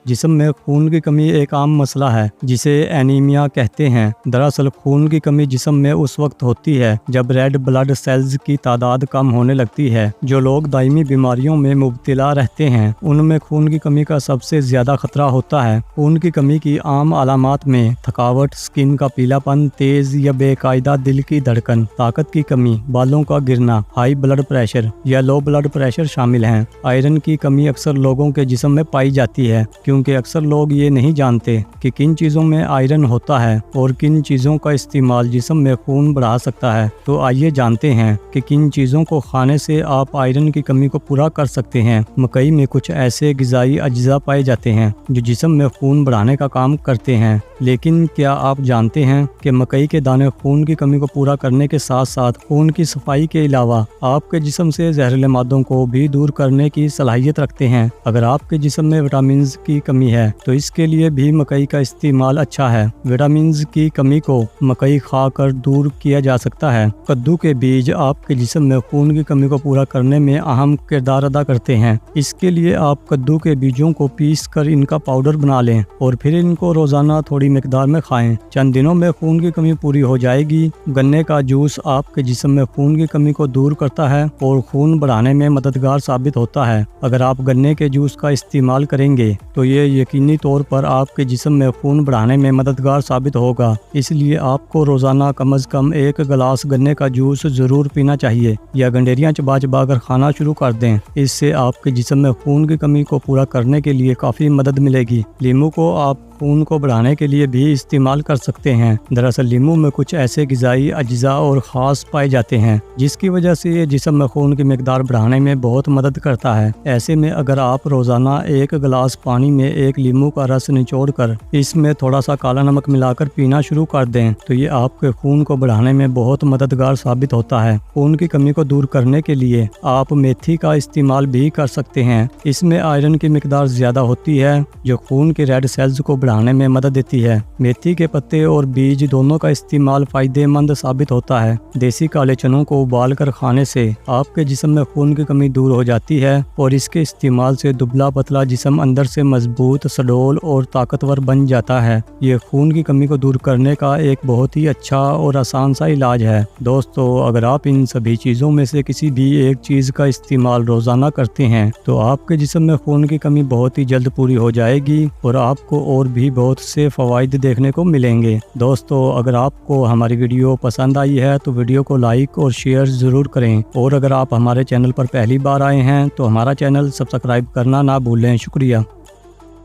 जिस्म में खून की कमी एक आम मसला है जिसे एनीमिया कहते हैं। दरअसल खून की कमी जिस्म में उस वक्त होती है जब रेड ब्लड सेल्स की तादाद कम होने लगती है। जो लोग दायमी बीमारियों में मुब्तला रहते हैं उनमें खून की कमी का सबसे ज़्यादा खतरा होता है। खून की कमी की आम अलामात में थकावट, स्किन का पीलापन, तेज़ या बेकायदा दिल की धड़कन, ताकत की कमी, बालों का गिरना, हाई ब्लड प्रेशर या लो ब्लड प्रेशर शामिल हैं। आयरन की कमी अक्सर लोगों के जिस्म में पाई जाती है क्योंकि अक्सर लोग ये नहीं जानते कि किन चीज़ों में आयरन होता है और किन चीज़ों का इस्तेमाल जिस्म में खून बढ़ा सकता है। तो आइए जानते हैं कि किन चीज़ों को खाने से आप आयरन की कमी को पूरा कर सकते हैं। मकई में कुछ ऐसे ग़िज़ाई अज्जा पाए जाते हैं जो जिस्म में खून बढ़ाने का काम करते हैं, लेकिन क्या आप जानते हैं कि मकई के दाने खून की कमी को पूरा करने के साथ साथ खून की सफाई के अलावा आपके जिस्म से जहरीले मादों को भी दूर करने की सलाहियत रखते हैं। अगर आपके जिस्म में विटामिन की कमी है तो इसके लिए भी मकई का इस्तेमाल अच्छा है। विटामिन की कमी को मकई खाकर दूर किया जा सकता है। कद्दू के बीज आपके जिस्म में खून की कमी को पूरा करने में अहम किरदार अदा करते हैं। इसके लिए आप कद्दू के बीजों को पीस कर इनका पाउडर बना लें और फिर इनको रोजाना थोड़ी मिकदार में खाएं। चंद दिनों में खून की कमी पूरी हो जाएगी। गन्ने का जूस आपके जिस्म में खून की कमी को दूर करता है और खून बढ़ाने में मददगार साबित होता है। अगर आप गन्ने के जूस का इस्तेमाल करेंगे तो ये यकीनी तौर पर आपके जिस्म में खून बढ़ाने में मददगार साबित होगा। इसलिए आपको रोजाना कम से कम 1 गिलास गन्ने का जूस जरूर पीना चाहिए या गंडेरियां चबा चबा कर खाना शुरू कर दें। इससे आपके जिस्म में खून की कमी को पूरा करने के लिए काफ़ी मदद मिलेगी। लीमू को आप खून को बढ़ाने के लिए भी इस्तेमाल कर सकते हैं। दरअसल लीमू में कुछ ऐसे ग़िज़ाई अज्जा और ख़ास पाए जाते हैं जिसकी वजह से ये जिस्म में खून की मिकदार बढ़ाने में बहुत मदद करता है। ऐसे में अगर आप रोज़ाना 1 गिलास पानी में 1 लीमू का रस निचोड़कर इसमें थोड़ा सा काला नमक मिलाकर पीना शुरू कर दें तो ये आपके खून को बढ़ाने में बहुत मददगार साबित होता है। खून की कमी को दूर करने के लिए आप मेथी का इस्तेमाल भी कर सकते हैं। इसमें आयरन की मिकदार ज़्यादा होती है जो खून के रेड सेल्स को बढ़ाने में मदद देती है। मेथी के पत्ते और बीज दोनों का इस्तेमाल फायदेमंद साबित होता है। देसी काले चनों को उबालकर खाने से आपके जिस्म में खून की कमी दूर हो जाती है और इसके इस्तेमाल से दुबला पतला जिस्म अंदर से मजबूत, सडोल और ताकतवर बन जाता है। ये खून की कमी को दूर करने का एक बहुत ही अच्छा और आसान सा इलाज है। दोस्तों, अगर आप इन सभी चीज़ों में से किसी भी एक चीज़ का इस्तेमाल रोजाना करते हैं तो आपके जिस्म में खून की कमी बहुत ही जल्द पूरी हो जाएगी और आपको और भी बहुत से फ़वाइद देखने को मिलेंगे। दोस्तों, अगर आपको हमारी वीडियो पसंद आई है तो वीडियो को लाइक और शेयर ज़रूर करें और अगर आप हमारे चैनल पर पहली बार आए हैं तो हमारा चैनल सब्सक्राइब करना ना भूलें। शुक्रिया।